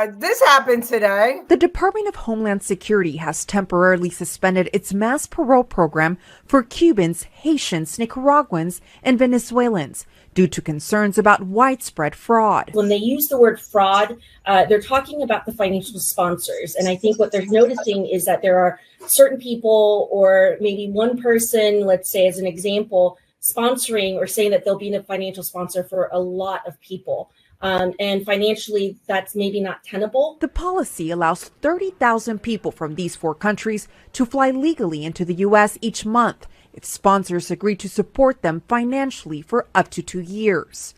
this happened today. The Department of Homeland Security has temporarily suspended its mass parole program for Cubans, Haitians, Nicaraguans, and Venezuelans due to concerns about widespread fraud. When they use the word fraud, they're talking about the financial sponsors. And I think what they're noticing is that there are certain people, or maybe one person, let's say as an example, sponsoring or saying that they'll be a financial sponsor for a lot of people. And financially, that's maybe not tenable. The policy allows 30,000 people from these 4 countries to fly legally into the U.S. each month if sponsors agree to support them financially for up to 2 years.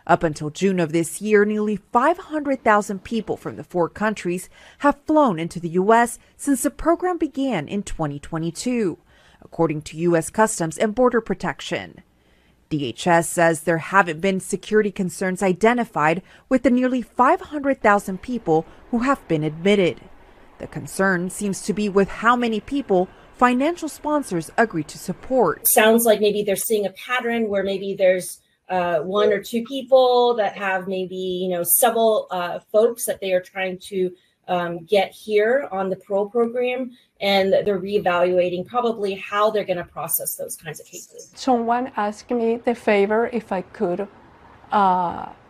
Up until June of this year, nearly 500,000 people from the 4 countries have flown into the U.S. since the program began in 2022, according to U.S. Customs and Border Protection. DHS says there haven't been security concerns identified with the nearly 500,000 people who have been admitted. The concern seems to be with how many people financial sponsors agree to support. Sounds like maybe they're seeing a pattern where maybe there's 1 or 2 people that have maybe, several folks that they are trying to get here on the parole program, and they're reevaluating probably how they're going to process those kinds of cases. Someone asked me the favor if I could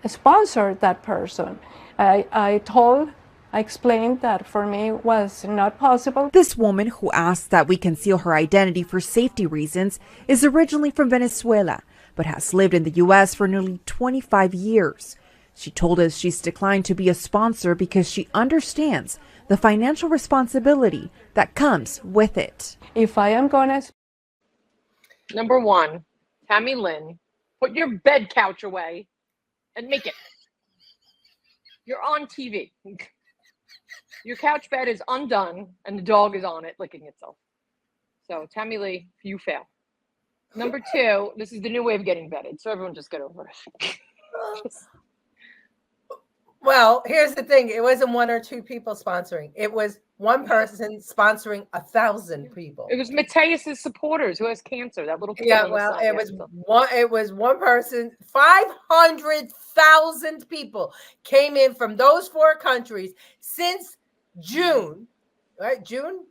sponsor that person. I explained that for me was not possible. This woman, who asked that we conceal her identity for safety reasons, is originally from Venezuela, but has lived in the U.S. for nearly 25 years. She told us she's declined to be a sponsor because she understands the financial responsibility that comes with it. If I am gonna... Number 1, Tammy Lynn, put your bed couch away and make it. You're on TV. Your couch bed is undone and the dog is on it licking itself. So Tammy Lee, you fail. Number 2, this is the new way of getting vetted, so everyone just get over it. Well, here's the thing. It wasn't 1 or 2 people sponsoring. It was one person sponsoring 1,000 people. It was Mateus's supporters who has cancer. That little kid. Yeah, well, it was one person. 500,000 people came in from those 4 countries since June, right? June,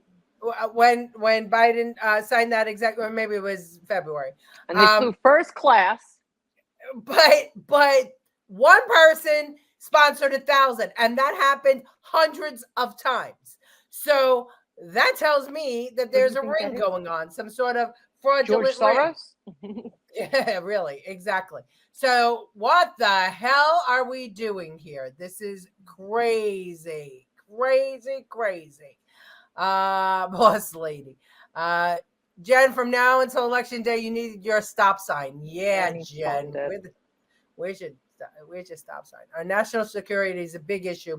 when Biden signed that executive, or maybe it was February. And they flew first class. But one person sponsored 1,000, and that happened hundreds of times. So that tells me that there's a ring going on, some sort of fraudulent George Soros? ring. Yeah, really, exactly. So what the hell are we doing here? This is crazy. Boss lady. Jen, from now until election day, you need your stop sign. Yeah, Jen. Where's your stop sign? Our national security is a big issue.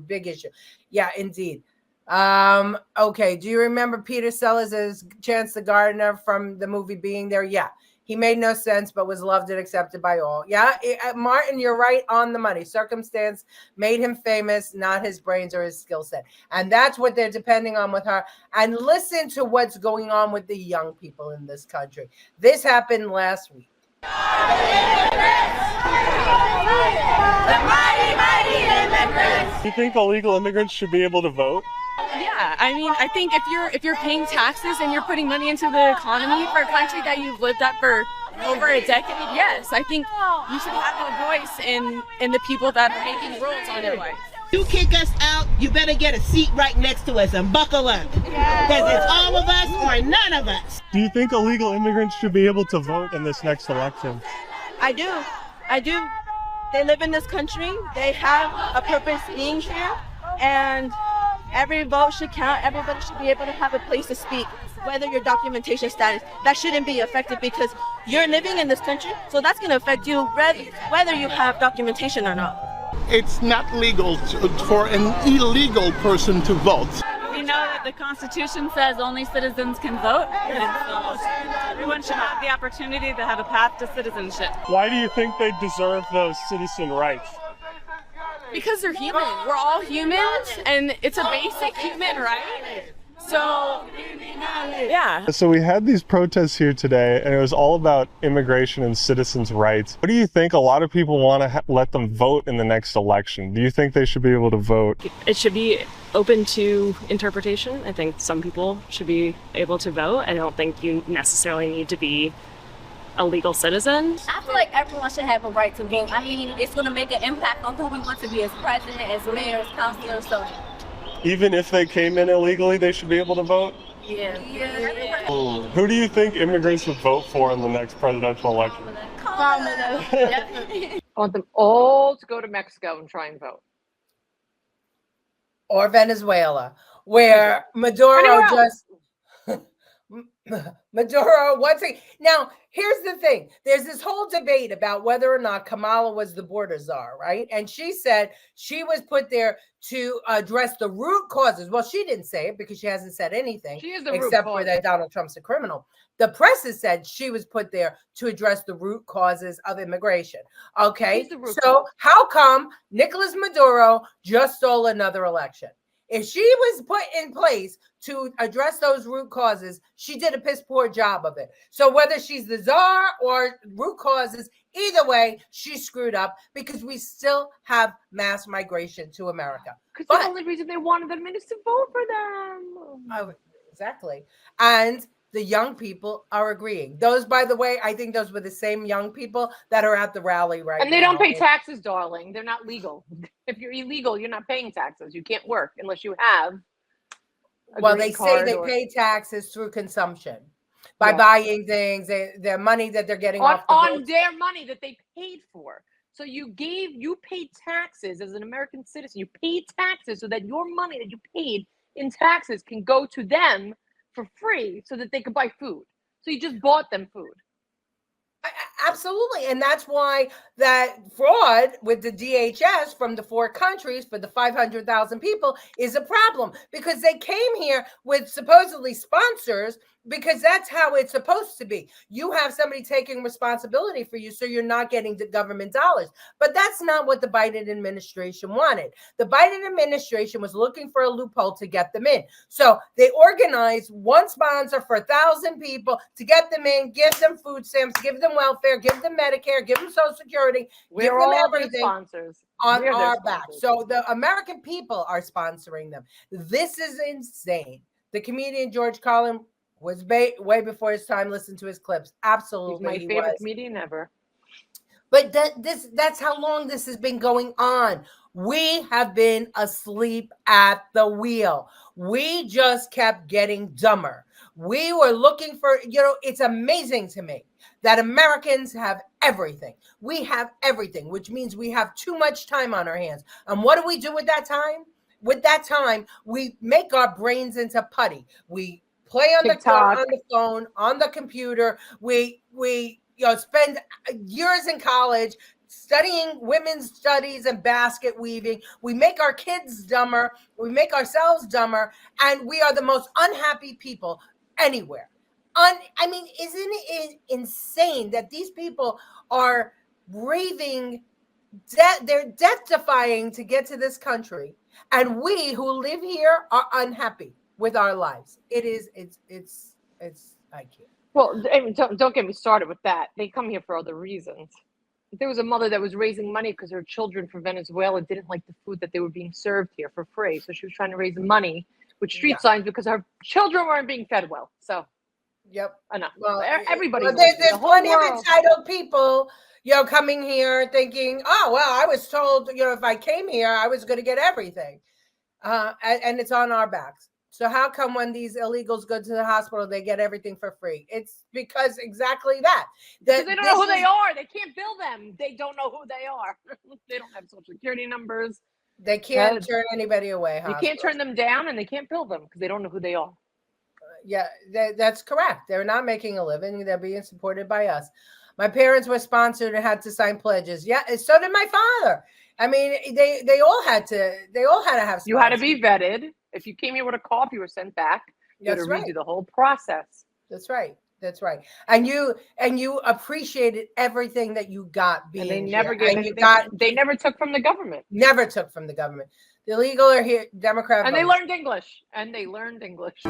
Yeah, indeed. Okay. Do you remember Peter Sellers as Chance the Gardener from the movie Being There? Yeah. He made no sense, but was loved and accepted by all. Yeah, Martin, you're right on the money. Circumstance made him famous, not his brains or his skill set. And that's what they're depending on with her. And listen to what's going on with the young people in this country. This happened last week. The mighty, mighty immigrants. Do you think illegal immigrants should be able to vote? Yeah, I mean, I think if you're paying taxes and you're putting money into the economy for a country that you've lived at for over a decade, yes, I think you should have a voice in the people that are making rules on your life. You kick us out, you better get a seat right next to us and buckle up. Because it's all of us or none of us. Do you think illegal immigrants should be able to vote in this next election? I do. They live in this country. They have a purpose being here. And every vote should count. Everybody should be able to have a place to speak, whether your documentation status. That shouldn't be affected because you're living in this country, so that's going to affect you whether you have documentation or not. It's not legal for an illegal person to vote. We know that the Constitution says only citizens can vote, and so everyone should have the opportunity to have a path to citizenship. Why do you think they deserve those citizen rights? Because they're human. We're all humans, and it's a basic human right. So, yeah. So we had these protests here today, and it was all about immigration and citizens' rights. What do you think? A lot of people want to let them vote in the next election. Do you think they should be able to vote? It should be open to interpretation. I think some people should be able to vote. I don't think you necessarily need to be a legal citizen. I feel like everyone should have a right to vote. I mean, it's going to make an impact on who we want to be as president, as mayor, as councilor, so. Even if they came in illegally, they should be able to vote? Yeah. Who do you think immigrants would vote for in the next presidential election? I want them all to go to Mexico and try and vote. Or Venezuela, where Maduro Maduro, one thing. Now, here's the thing. There's this whole debate about whether or not Kamala was the border czar, right? And she said she was put there to address the root causes. Well, she didn't say it because she hasn't said anything. She is the except root for that Donald Trump's a criminal. The press has said she was put there to address the root causes of immigration. Okay, so how come Nicolas Maduro just stole another election? If she was put in place to address those root causes, she did a piss poor job of it. So whether she's the czar or root causes, either way, she screwed up because we still have mass migration to America. Because the only reason they wanted them is to vote for them. Oh, exactly. And the young people are agreeing. Those, by the way, I think those were the same young people that are at the rally right now. And they don't pay taxes, darling. They're not legal. If you're illegal, you're not paying taxes. You can't work unless you have a well, green they say they card pay taxes through consumption by buying things, their money that they're getting off the on boats. their money that they paid for. So you paid taxes as an American citizen. You paid taxes so that your money that you paid in taxes can go to them for free so that they could buy food. So you just bought them food. Absolutely. And that's why that fraud with the DHS from the 4 countries for the 500,000 people is a problem, because they came here with supposedly sponsors, because that's how it's supposed to be. You have somebody taking responsibility for you, so you're not getting the government dollars. But that's not what the Biden administration wanted. The Biden administration was looking for a loophole to get them in. So they organized one sponsor for 1,000 people to get them in, give them food stamps, give them welfare, give them Medicare, give them Social Security, give them everything sponsors on our back. So the American people are sponsoring them. This is insane. The comedian George Carlin was way before his time. Listen to his clips. Absolutely. He's my favorite comedian ever. But that's how long this has been going on. We have been asleep at the wheel. We just kept getting dumber. We were looking for, it's amazing to me that Americans have everything. We have everything, which means we have too much time on our hands. And what do we do with that time? With that time, we make our brains into putty. We play on the phone, on the computer. We spend years in college studying women's studies and basket weaving. We make our kids dumber. We make ourselves dumber. And we are the most unhappy people anywhere. I mean, isn't it insane that these people are braving they're death-defying to get to this country, and we who live here are unhappy with our lives. It's I can't. Well, don't get me started with that. They come here for other reasons. There was a mother that was raising money because her children from Venezuela didn't like the food that they were being served here for free. So she was trying to raise money with street signs because her children weren't being fed well. So, enough. Well, everybody. Well, there's plenty of entitled people, coming here thinking, oh, well, I was told, if I came here, I was going to get everything. And it's on our backs. So how come when these illegals go to the hospital, they get everything for free? It's because exactly that. Because they don't know who they are. They can't bill them. They don't know who they are. They don't have social security numbers. They can't turn anybody away. You can't turn them down, and they can't bill them because they don't know who they are. Yeah, that's correct. They're not making a living. They're being supported by us. My parents were sponsored and had to sign pledges. Yeah, and so did my father. I mean, they all had to have sponsors. You had to be vetted. If you came here with a cough, you were sent back. You had to redo the whole process. That's right. That's right. And you appreciated everything that you got being And they never here. gave. And they never took from the government. Never took from the government. The illegal are here. Democrat And they voters. learned English. And they learned English.